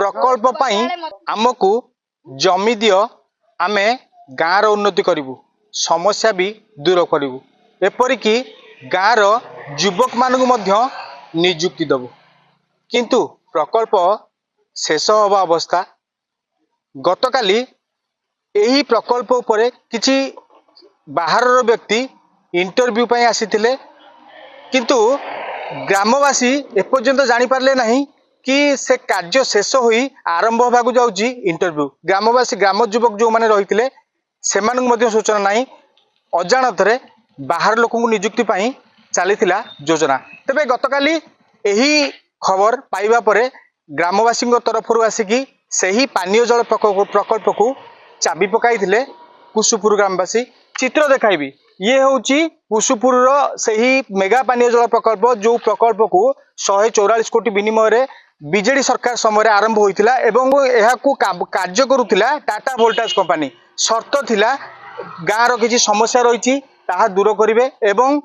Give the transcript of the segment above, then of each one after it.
प्रकल्प पाई आमको जमी दियो आमे गाँव उन्नति करूँ समस्या भी दूर करूँ एपरिक गाँव युवक मान निजुक्ति दबु किंतु प्रकल्प शेष हवा अवस्था गतकाली यही प्रकल्प उपरे किछि बाहर व्यक्ति इंटरव्यू पाई आसीथिले किंतु ग्रामवासी एपर्यंत जानी पारले नहीं कि से कार्य शेष होई आरंभ होबाकू जाउची इंटरव्यू ग्रामवासी ग्राम युवक जो माने रहिथिले सेमानक मध्य सूचना नहीं अजाणतरे बाहर लोक नियुक्ति पाई चलीथिला योजना तबे गतकाली यही खबर पाइबा परे ग्रामवासी तरफ आसिकी सही पानीय जल प्रकल्प को चाबी पकाई कुसुपुर ग्रामवासी चित्र देखाइबी ये होची कुसुपुर सही मेगा पानीय जल प्रकल्प जो प्रकल्प को 144 कोटी विनिमय रे बीजेडी सरकार समय आरंभ होइतिला एवं एहाकू कार्य करुथिला टाटा वोल्टाज कंपनी शर्त थिला गाँव रो किछि समस्या रहिछि ताहा दूर करिवे एवं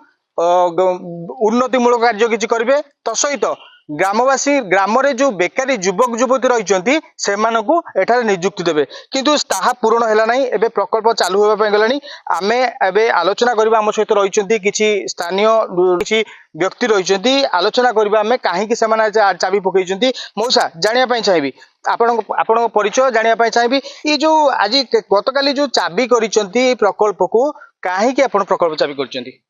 उन्नतिमूलक कार्य किछि करिवे तसहित ग्रामवासी ग्राम रे जो बेकारी युवक युवती रही से नियुक्ति देवे किंतु ताहा पूरण है ना एबे प्रकल्प चालू होगा गलानी आमे एबे आलोचना करबा हम सहित रही किछि स्थानीय किछि व्यक्ति रही आलोचना करबा आमे काहे से चाबी पकई मौसा जानिया पई चाहिबी आपण परिचय जानिया पई चाहिबी ई जो आज गतकाली जो चाबी करिसंती प्रकल्प को काहे कि आपण प्रकल्प चाबी करिसंती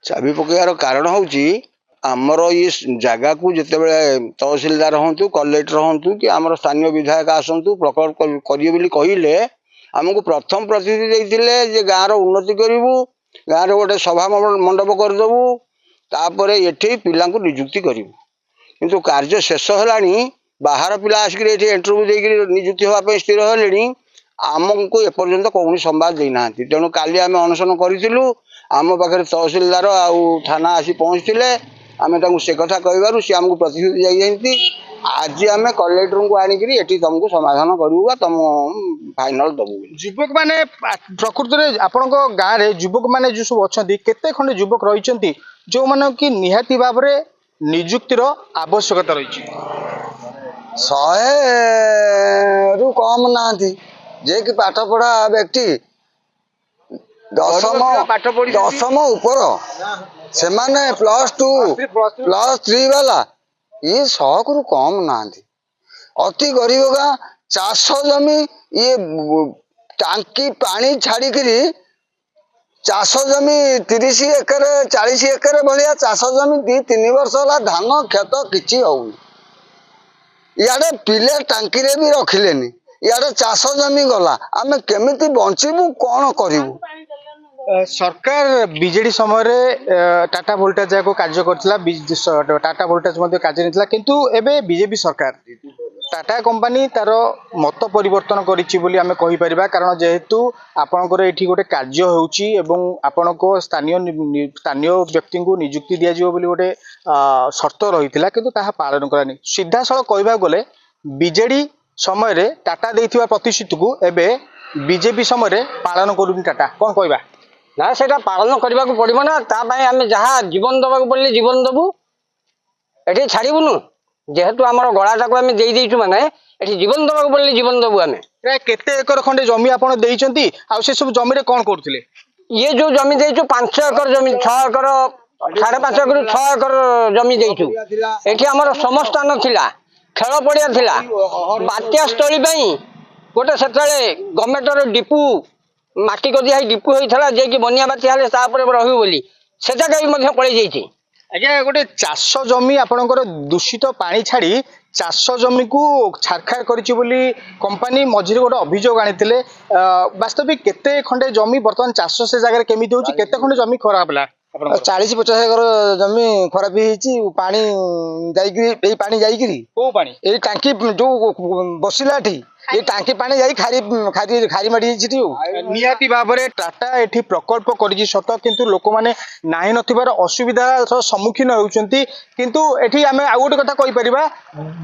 चाबी पकेयार कारण होउची आमर ये जगह को जिते तहसिलदार हूँ कलेक्टर हूँ कि आमर स्थानीय विधायक आसतु प्रकल्प करिए कहले आमको प्रथम प्रतिनिधि देते गाँव उन्नति करूँ गाँव गोटे सभा मंडप करदेबू तापर ये पिला निजुक्ति करूँ किंतु कार्य शेष है बाहर पिला आसिक इंटरव्यू देकर निजुक्ति होगापी स्थिर है आमको एपर्यंत कौन संवाद देना तेणु काली आम अनशन करूँ आम पाखे तहसिलदार आउ थाना आसी पहुँचते आमे से कथा कहबारु सी आमको प्रतिश्रुति जाइए आज आम कलेक्टर को आनिकी ये तुमको समाधान करूँ तुम फाइनल दबू युवक माने प्रकृति में आपण गाँव में युवक माने जो सब अच्छा केते खंडे युवक रही जो मान की निहाती भाव में निजुक्तिर आवश्यकता रही 100 रु कम ना जे कि पाठ पढ़ा व्यक्ति दशम ऊपर से माने +2 +3 वाला ये 100 रु कम ना अति गरीब का चाष जमी ये टांकी पानी छाड़ी चाष जमी 30 एकर 40 एकर भाया चाष जमी 2-3 वर्ष है धान खेत किसी होउनी इे पिले टांकी रे भी रखिलेनी इे चाष जमी गला आमे केमिति बंचीबू कौन करूँ सरकार बीजेडी समय टाटा वोल्टाज को कार्य करथिला टाटा वोल्टाज कार्य नहीं किंतु एबे बीजेपी सरकार टाटा कंपनी तार मत परिवर्तन करिछि बोली आमे कहि परिबा कारण जेहेतु आपनकर एठी गोटे कार्य होउछि एवं आपनको स्थानीय व्यक्ति को नियुक्ति दिया जिवो बोली गोटे शर्त रहिथिला किंतु ताहा पालन करानी सीधा सळ कहबा गले बीजेडी समय रे टाटा देथिबा प्रतिश्रुति को एबे बीजेपी समय पालन करूनी टाटा कोन कहबा ना से पालन करने को पड़ो ना तापाई आम जहाँ जीवन दबा पड़े जीवन दबू ये छाड़बुनु जेहेतु आम गलाटा को आम देदेचु माने ये जीवन दबा पड़े जीवन दबू आम केते एकर खंडे जमी आपन देइचंती आ से सब जमी रे कोन करथिले ये जो जमी देइचु 5 एकर जमी 6 एकर 5.5 एकर 6 एकर जमी देइचु एठी हमर समस्थान थिला खेल पड़िया थिला बात्या स्थली पई गोटे सेतले गवर्नमेंट डिपू माटी को दिया डिपू होता जे कि बनिया बात्या रही बोली से जगह भी पड़े जाइए आज्ञा गोटे चाष जमी आपणकर दूषित पानी छाड़ी चाष जमी को छारखार करिछि बोली कंपनी मझिरे गोटे अभियोग आनिथिले वास्तविक केते खंडे जमी बर्तमान चाष से जगह केमिति होछि केते खंडे जमी खराब ला 40-50 एकर जमी खराब होती पानी जाकि टांकी जो बसिला ये टांकी पानी जाई खारी मारी निहाती भाव में टाटा एठी प्रकल्प करिछि सत किंतु लोक माने नाही नथिबार असुविधा सम्मुखीन होउचंती किंतु एठी आमे आ गोटे कथा कहि परिबा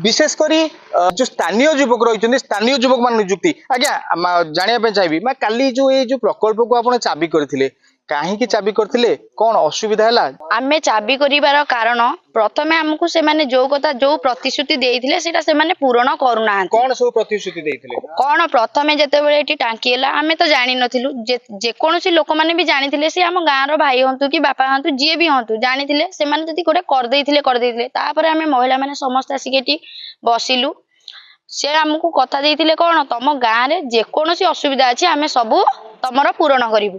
विशेष करी जो स्थानीय युवक रहिचंती स्थानीय युवक मान नियुक्ति आज्ञा जानिया पे चाहिबी काली जो ये जो प्रकल्प को आपण चाबी करथिले କାହିଁକି ଚାବି କରିଥିଲେ କଣ ଅସୁବିଧା ହେଲା? आमे चाबी करिवार कारण प्रथमे हमकु सेमाने जो कथा जो प्रतिश्रुति देइथिले सेटा सेमाने पूर्ण करूना कौन सब प्रतिश्रुति देइथिले? कौन प्रथमे जेतेबेले एटी टांकी हैला आमे तो जानि नथिलु जे कोनोसी लोक माने भी जानिथिले से हम गाँर भाई हंतु कि बापा हंतु जे भी हंतु जानिथिले सेमाने जति गोटे कर देइथिले तापर आमे महिला माने समस्त आसिकेटी बसिलु से हमकु कथा देइथिले कोन तम गाँ रे जे कोनोसी असुविधा अछि आमे सब तमरो पूर्ण करिवु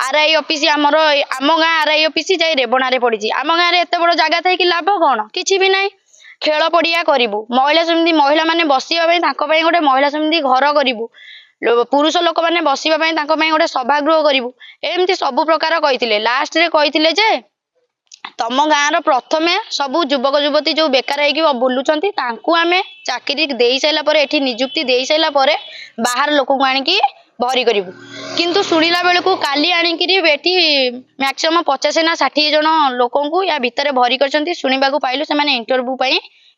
आरआई ऑफिस आमर आम गाँ आरआई ऑफिस जाई रेबना रे पड़ी आम गाँव में एत बड़ जगह थी कि लाभ कौन किसी भी ना खेल पड़िया करूँ महिला समिति महिला माने बसवाई गोटे महिला समिति घर करूँ पुरुष लोक मैंने बसवाई गोटे सभागृह करूँ एमती सब प्रकार कही लास्ट रे कही जे तम गाँव प्रथमे सब युवक युवती जो बेकार होगी बुलूं आम चाकरी दे सारापर एठी निजुक्ति दे सारापर बाहर लोक को आणिकी भरी करूँ किंतु शुणिला बेलू काली आणिकी बेटी मैक्सिमम 50 ना 60 जन लोक या भितर भरी कर शुणा पाइलु से इंटरव्यू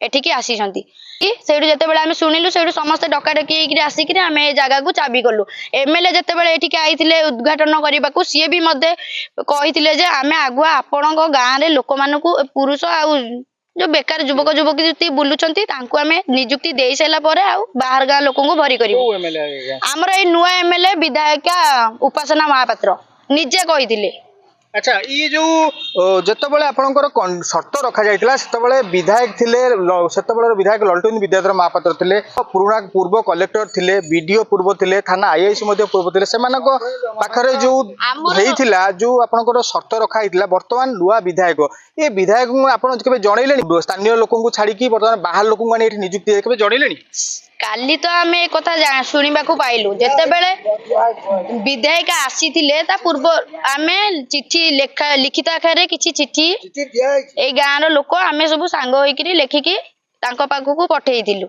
एठिकी आसी जिते आम शुणिलु से समस्त डकाडकी आसिक आम ए जगह को चाबी कलु एमएलए जिते एठिकी आईथिले उद्घाटन करने को सी भी मते कही आम आगुआ आपण गाँव में लोक मान पुरुष आउ जो बेकार युवक युवती बुलूं आम निजुक्ति दे सारापर बाहर गाँव लोक भरी कर आमर ये नुआ एमएलए विधायिका उपासना महापात्र निजे कही। अच्छा ये जो जितेबाला आपंकर सर्त रखा जाइतिला सेतेबाला विधायक थिले सेतेबाला विधायक ललटन विद्याधर महापात्र थिले पुराना पूर्व कलेक्टर थिले बीडीओ पूर्व थिले थाना आईआईसी मध्ये पूर्व थिले सेमानको पाखरे जो हेइतिला जो आपनकर सर्त रखा हेइतिला वर्तमान नुआ विधायक ये विधायक आपण केबे जणैलेनी स्थानीय लोकन को छाडी की वर्तमान बाहर लोकन को एठी नियुक्ति केबे जणैलेनी? काली तो आम एक कथा शुणा पाइलु जिते बड़े विधायिका आसी पूर्व आम चिठी लिखित आकार किसी चिठी ए गाँव लोक आम सब सांग होकर लेखिकी पाखक पठेलु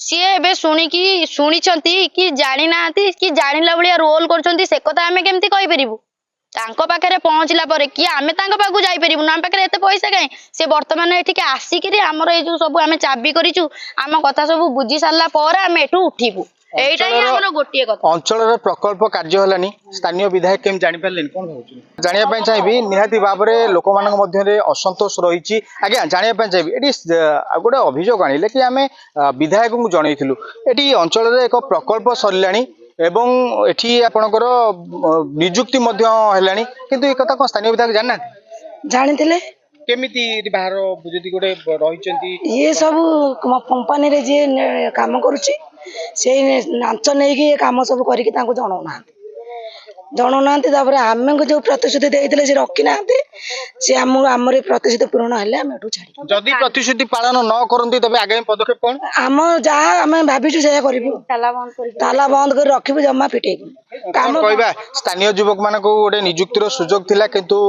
सी ए शुणी कि जानी ना कि जानिला भाया रोल कर से कथा आम केमती कहीपर पाखे पहुँचला कि आम पाखु जापरू आम पाखे एत पैसा कहीं से बर्तमान एठिक आसिक आमर ये सब आम चाबी करूँ आम कथा सब बुझी सारा पर आम एठू उठू एटा ही हमर गोटिए कथा अंचल प्रकल्प कार्य हलानी स्थानीय विधायक केम जानि पारलेन कोन भाउछु जानिया पय चाहिबी निहाती बाबरे लोक मानक मध्ये असंतोष रहिछि आज्ञा जानिया पय चाहिबी एटी गोटे अभियोग आनिले कि आमे विधायक को जणैथिलु एटी अंचल रे एक प्रकल्प सरलानी एवं एठी आपनकर नियुक्ति मध्ये हेलानी किंतु ए कथा को स्थानीय विधायक जानना जानिथिले केमिति बाहर जदि गोटे रहिचंती ये सब कंपनी रे जे काम करूची से नाच नहीं काम सब करके जनाऊना आम को जो प्रतिश्रुति देते से रखी ना से आम प्रतिश्रुति पूर्ण है छाड़ी जदि प्रतिश्रुति पालन न करती तबे आगामी पदक्षेप कौन आम जहाँ आम भाविचु से ताला बंद कर रखी जमा फिटेबू काम कहबा स्थानीय युवक मान को गोटे नियुक्तिर सुजोग थिला किंतु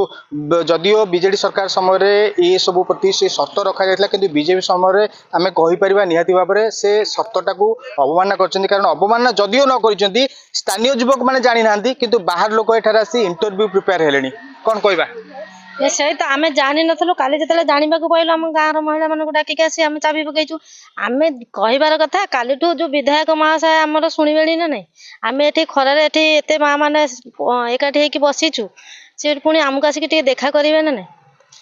जदियो बीजेडी सरकार समय ये सब प्रति से शर्त रखा जायतिला किंतु बीजेपी समय आम कहि परिबा निहाती भाबरे से शर्तटा को अवमानना करछन्ती कारण अवमानना जदियो न करिसेंती स्थानीय युवक माने जानि नांती किंतु बाहर लोक एठार आसी इंटरव्यू प्रिपेयर हेलेनी कोन कहबा से तो आम जानी नथलु काली जतले जानिबा को पाइलु हम गाँव महिला मान को डाकिक आसी आम चाबी पकईचु आम कहबार कथा कालीठू जो विधायक महाशय आमर शुणिबेनी ना नहीं आम एठी खरारे एठी एते माँ माने एकाठी होइकी बसीचु से पुणी आमको आसिक देखा करेंगे ना नहीं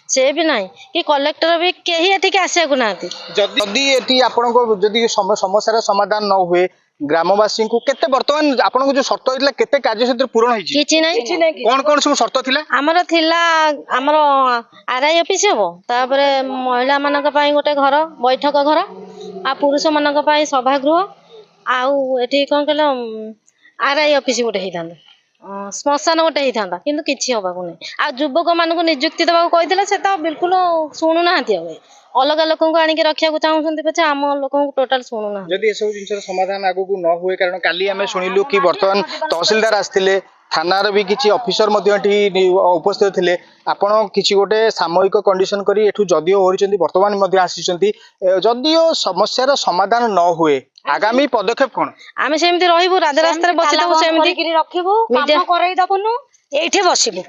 से भी नहीं कि कलेक्टर भी कहीं एठी आसिया को ना जदि एठी आपनको जदि समस्या समाधान न हुए ग्रामवासी को केते वर्तमान आपनको जो शर्त होइतला केते कार्यक्षेत्र पूर्ण होइछि किछि नहीं कोन कोन सब शर्त थिला आमर थिला आमर आरआई ऑफिस हो तापर महिला मानक पई गोटे घर बैठक घर आ पुरुष मानक पई सभागृह आउ एठी कोन कहला आरआई ऑफिस गोटे हेइतांदा श्मशान गोटे हेइतांदा किंतु किछि होबा को नै आ युवक मानक नियुक्ति देबा को कहितला से तो बिल्कुल सुनु नाहंती हो अलग लोक आनिक रखा चाहूँ पचे आम लोक टोटाल शुणुना जदि सब जिन समाधान आगु न हुए कारण काली आम शुणिलु कि बर्तमान तहसीलदार आसते थानार भी किसी ऑफिसर उपस्थित थे आपण किसी गोटे सामयिक कंडीशन करी एठू जदियो होरिचंती वर्तमान आसी जदियो समस्यार समाधान न हुए आगामी पदक्षेप कौन आम सेमती रहबू राजरास्ता बसी सेमती रखबू काम करई दबनु এইଠି ବସିବୁ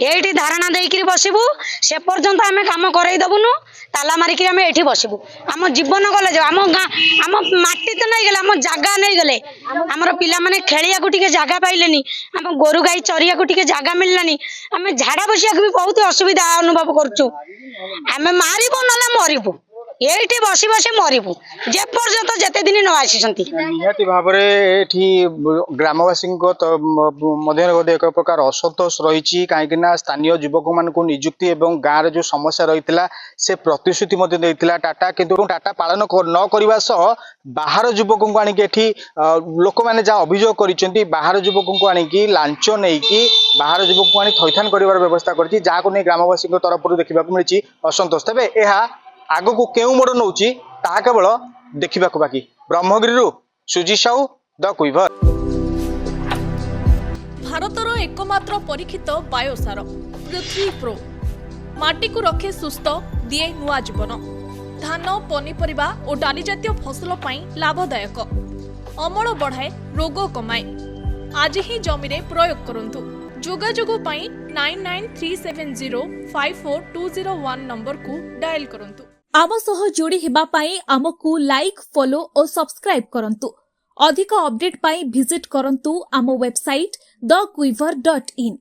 এইଠି ଧାରଣା ଦେଇକିରି ବସିବୁ ସେ ପର୍ଯ୍ୟନ୍ତ ଆମେ କାମ କରେଇ ଦବୁନୁ ତାଲା ମାରିକିରି ଆମେ ଏଇଠି ବସିବୁ ଆମ ଜୀବନ ଗଲେ ଯାଉ ଆମ ଗାଁ ଆମ ମାଟି ତ ନେଇଗଲେ ଆମ ଜାଗା ନେଇଗଲେ ଆମର ପିଲାମାନେ ଖେଳିବାକୁ ଟିକେ ଜାଗା ପାଇଲେନି ଆମ ଗୋରୁ ଗାଈ ଚରିବାକୁ ଟିକେ ଜାଗା ମିଳିଲାନି ଆମେ ଝାଡା ବସିବାକୁ ବି ବହୁତ ଅସୁବିଧା ଅନୁଭବ କରୁଛୁ ଆମେ ମାରିବୁ ନହେଲେ ମରିବୁ ଏଇଠି ବସି ବସି ମରିବୁ ଯେ ପର୍ଯ୍ୟନ୍ତ ଯେତେ ଦିନ ନ ଆସିଛନ୍ତି ନିହାତି ଭାବରେ ଏଠି ଗ୍ରାମବାସୀଙ୍କ ମଧ୍ୟରେ ଗୋଟେ ଏକ ପ୍ରକାର ଅସନ୍ତୋଷ ରହିଛି କାହିଁକି ନା ସ୍ଥାନୀୟ ଯୁବକମାନଙ୍କୁ ନିଯୁକ୍ତି ଏବଂ ଗାଁରେ ଯେଉଁ ସମସ୍ୟା ରହିଥିଲା ସେ ପ୍ରତିଶ୍ରୁତି ମଧ୍ୟ ଦେଇଥିଲା ଟାଟା କିନ୍ତୁ ଟାଟା ପାଳନ ନ କରିବା ସହ ବାହାର ଯୁବକଙ୍କୁ ଆଣିକି ଏଠି ଲୋକମାନେ ଯାହା ଅଭିଯୋଗ କରିଛନ୍ତି ବାହାର ଯୁବକଙ୍କୁ ଆଣିକି ଲାଞ୍ଚ ନେଇକି ବାହାର ଯୁବକଙ୍କୁ ଆଣି ଥଇଥାନ କରିବାର ବ୍ୟବସ୍ଥା କରିଛି ଯାହାକୁ ନେଇ ଗ୍ରାମବାସୀଙ୍କ ତରଫରୁ ଦେଖିବାକୁ ମିଳିଛି ଅସନ୍ତୋଷ ତେବେ ଏହା ଆଗକୁ କେଉଁ ମୋଡ଼ ନେଉଛି ତାହା କେବଳ ଦେଖିବାକୁ ବାକି ବ୍ରହ୍ମଗିରିରୁ ସୁଜି ସାହୁ ଦ କୁଇଭର ଭାରତର एकमात्र परीक्षित बायोसार पृथ्वी प्रो माटी को रखे सुस्थ दिए नुआ जीवन धान पनीपरिबा और डाली जातीय फसल पाई लाभदायक अमल बढ़ाए रोग कमाए आज ही जमी रे प्रयोग करंतु जोगाजोग पाई 9937054201 नंबर को डायल करंतु आम सह जोड़ी हेबा पाई आमको लाइक फॉलो और सब्सक्राइब करंतु अधिक अपडेट पाई विजिट करंतु आम वेबसाइट thequiver.in